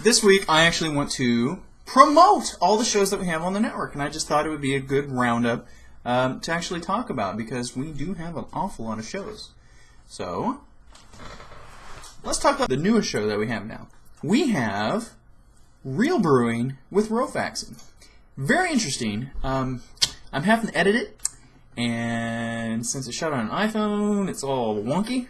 This week I actually want to promote all the shows that we have on the network, and I just thought it would be a good roundup to actually talk about, because we do have an awful lot of shows. So, let's talk about the newest show that we have now. We have Real Brewing with Rofacson. Very interesting. I'm having to edit it, and since it's shot on an iPhone, it's all wonky.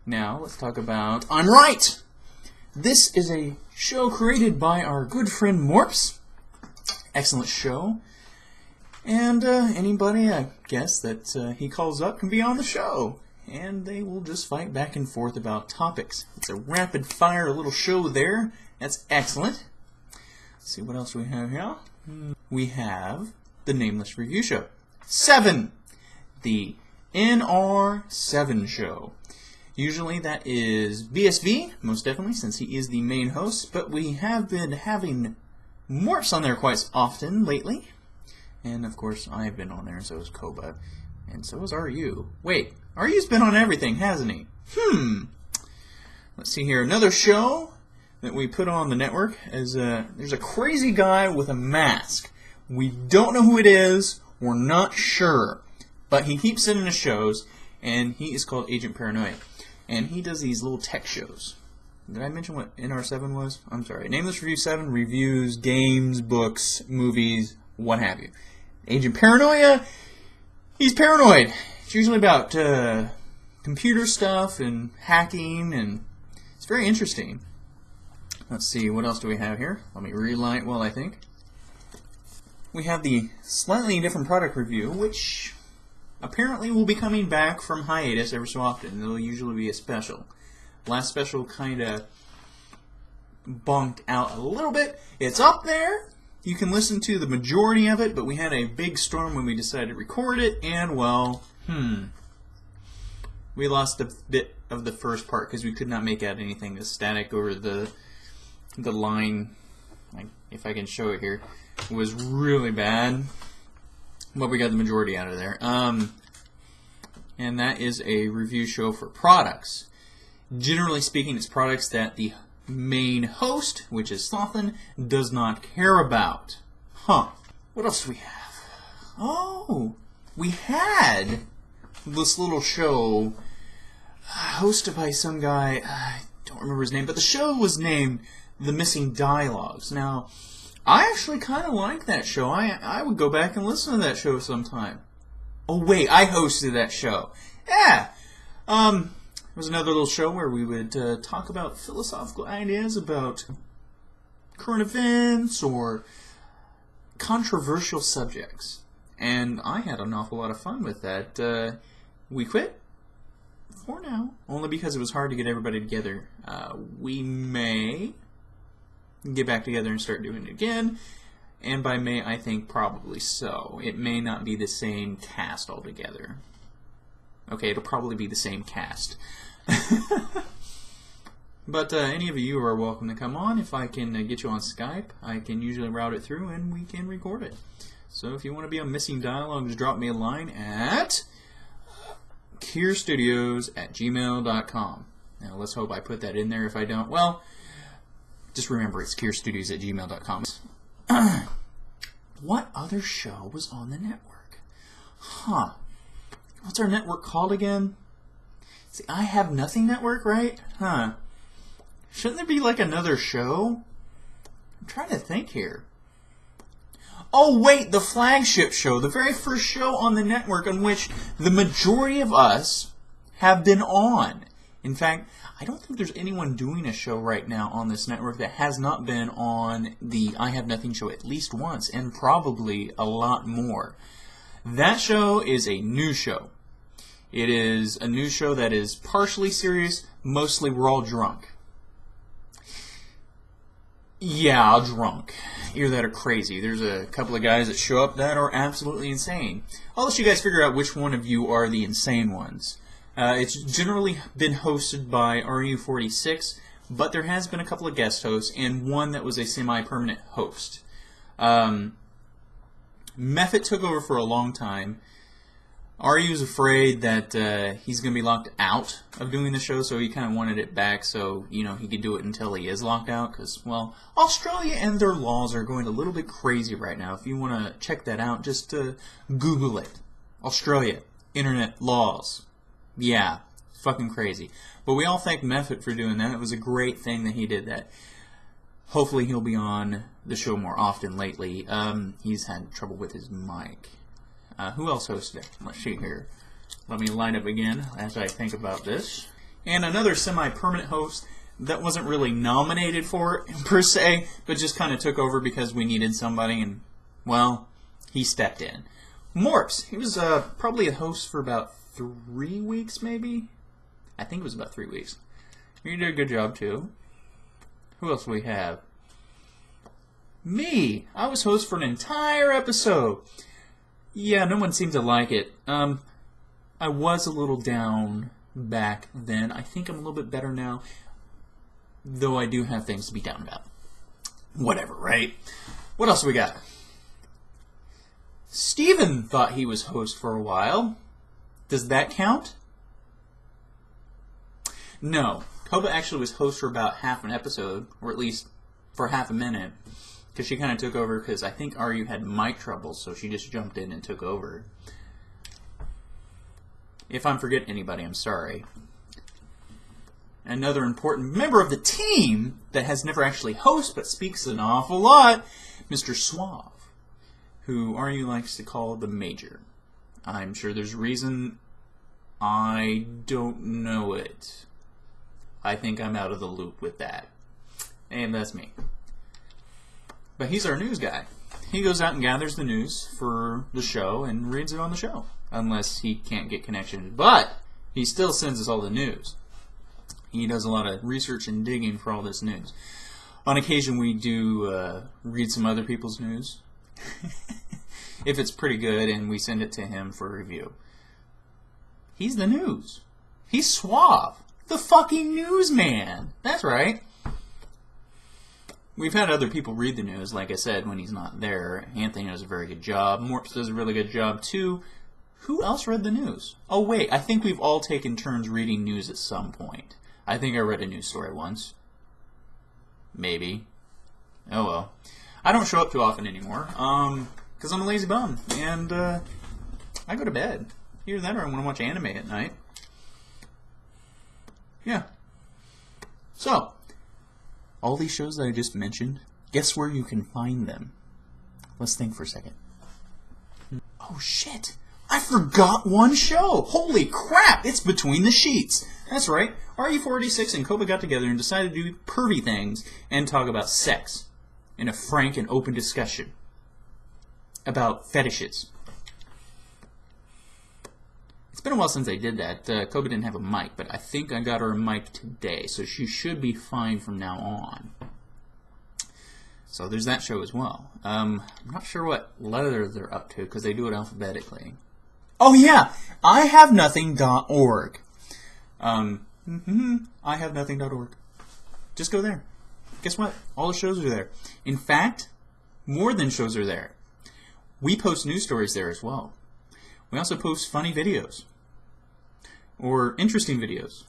Now, let's talk about I'm Right! This is a show created by our good friend Morps. Excellent show. And anybody, I guess, that he calls up can be on the show. And they will just fight back and forth about topics. It's a rapid-fire little show there. That's excellent. Let's see what else we have here. We have the Nameless Review Show. 7. The NR7 Show. Usually that is BSV, most definitely, since he is the main host, but we have been having Morphs on there quite often lately. And, of course, I've been on there, and so has Koba, and so has RU. Wait, RU's been on everything, hasn't he? Let's see here. Another show that we put on the network is there's a crazy guy with a mask. We don't know who it is. We're not sure. But he keeps sending us shows, and he is called Agent Paranoia. And he does these little tech shows. Did I mention what NR7 was? I'm sorry. Nameless Review 7 reviews games, books, movies, what have you. Agent Paranoia, he's paranoid. It's usually about computer stuff and hacking, and it's very interesting. Let's see, what else do we have here? Let me relight while I think. We have the slightly different product review, which apparently will be coming back from hiatus every so often. There'll usually be a special. Last special kind of bonked out a little bit. It's up there. You can listen to the majority of it, but we had a big storm when we decided to record it, and, well, we lost a bit of the first part because we could not make out anything. The static over the line, like, if I can show it here, was really bad. But we got the majority out of there. And that is a review show for products. Generally speaking, it's products that the main host, which is Slothin, does not care about. What else do we have? Oh, we had this little show hosted by some guy, I don't remember his name, but the show was named The Missing Dialogues. Now, I actually kind of like that show. I would go back and listen to that show sometime. Oh, wait, I hosted that show. Yeah. It was another little show where we would talk about philosophical ideas about current events or controversial subjects. And I had an awful lot of fun with that. We quit for now, only because it was hard to get everybody together. We may get back together and start doing it again, and by May, I think probably so. It may not be the same cast altogether. Okay, it'll probably be the same cast. But any of you are welcome to come on. If I can get you on Skype, I can usually route it through and we can record it. So if you want to be on Missing Dialogue, just drop me a line at kierstudios@gmail.com. Now let's hope I put that in there. If I don't, well, just remember it's kierstudios@gmail.com. What other show was on the network? What's our network called again? See, I Have Nothing Network, right? Shouldn't there be like another show? I'm trying to think here. Oh wait, the flagship show, the very first show on the network on which the majority of us have been on. In fact, I don't think there's anyone doing a show right now on this network that has not been on the I Have Nothing show at least once, and probably a lot more. That show is a news show. It is a news show that is partially serious, mostly we're all drunk. Yeah, drunk. Either that or crazy. There's a couple of guys that show up that are absolutely insane. I'll let you guys figure out which one of you are the insane ones. It's generally been hosted by RU46, but there has been a couple of guest hosts and one that was a semi-permanent host. Method took over for a long time. Ryu's afraid that he's going to be locked out of doing the show, so he kind of wanted it back so, you know, he could do it until he is locked out, because, well, Australia and their laws are going a little bit crazy right now. If you want to check that out, just Google it. Australia, internet laws. Yeah, fucking crazy. But we all thank Meffet for doing that. It was a great thing that he did that. Hopefully he'll be on the show more often lately. He's had trouble with his mic. Who else hosted it? Let's see here. Let me line up again as I think about this. And another semi-permanent host that wasn't really nominated for it, per se, but just kind of took over because we needed somebody, and, well, he stepped in. Morps. He was probably a host for about 3 weeks, maybe? I think it was about 3 weeks. He did a good job, too. Who else do we have? Me! I was host for an entire episode. Yeah, no one seemed to like it. I was a little down back then. I think I'm a little bit better now, though I do have things to be down about. Whatever, right? What else we got? Steven thought he was host for a while. Does that count? No. Koba actually was host for about half an episode, or at least for half a minute. Because she kind of took over because I think Ryu had mic trouble, so she just jumped in and took over. If I'm forgetting anybody, I'm sorry. Another important member of the team that has never actually hosted but speaks an awful lot, Mr. Suave, who Ryu likes to call the Major. I'm sure there's a reason. I don't know it. I think I'm out of the loop with that. And that's me. But he's our news guy. He goes out and gathers the news for the show and reads it on the show. Unless he can't get connections. But he still sends us all the news. He does a lot of research and digging for all this news. On occasion we do read some other people's news. If it's pretty good, and we send it to him for review. He's the news. He's Suave. The fucking newsman. That's right. We've had other people read the news, like I said, when he's not there. Anthony does a very good job. Morps does a really good job, too. Who else read the news? Oh, wait. I think we've all taken turns reading news at some point. I think I read a news story once. Maybe. Oh, well. I don't show up too often anymore, because I'm a lazy bum, and I go to bed. Either that or I want to watch anime at night. Yeah. So, all these shows that I just mentioned, guess where you can find them? Let's think for a second. Oh shit! I forgot one show! Holy crap! It's Between the Sheets! That's right, RU486 and Koba got together and decided to do pervy things and talk about sex in a frank and open discussion about fetishes. It's been a while since I did that. Koba didn't have a mic, but I think I got her a mic today, so she should be fine from now on. So there's that show as well. I'm not sure what letter they're up to, because they do it alphabetically. Oh yeah! IHaveNothing.org. IHaveNothing.org. Just go there. Guess what? All the shows are there. In fact, more than shows are there. We post news stories there as well. We also post funny videos, or interesting videos,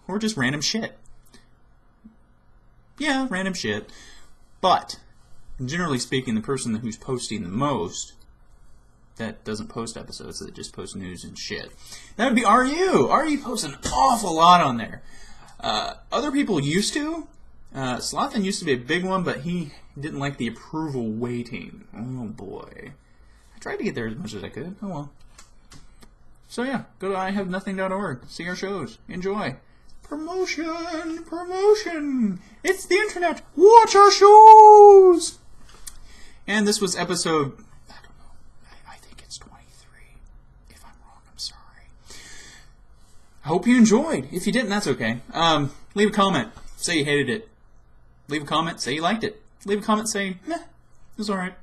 or just random shit. Yeah, random shit. But, generally speaking, the person who's posting the most, that doesn't post episodes, that just posts news and shit, that would be RU. RU posts an awful lot on there. Other people used to. Slothin used to be a big one, but he didn't like the approval waiting. Oh boy. Tried to get there as much as I could. Oh well. So yeah, go to IHaveNothing.org. See our shows. Enjoy. Promotion! Promotion! It's the internet! Watch our shows! And this was episode... I don't know. I think it's 23. If I'm wrong, I'm sorry. I hope you enjoyed. If you didn't, that's okay. Leave a comment. Say you hated it. Leave a comment. Say you liked it. Leave a comment saying, meh, it was alright.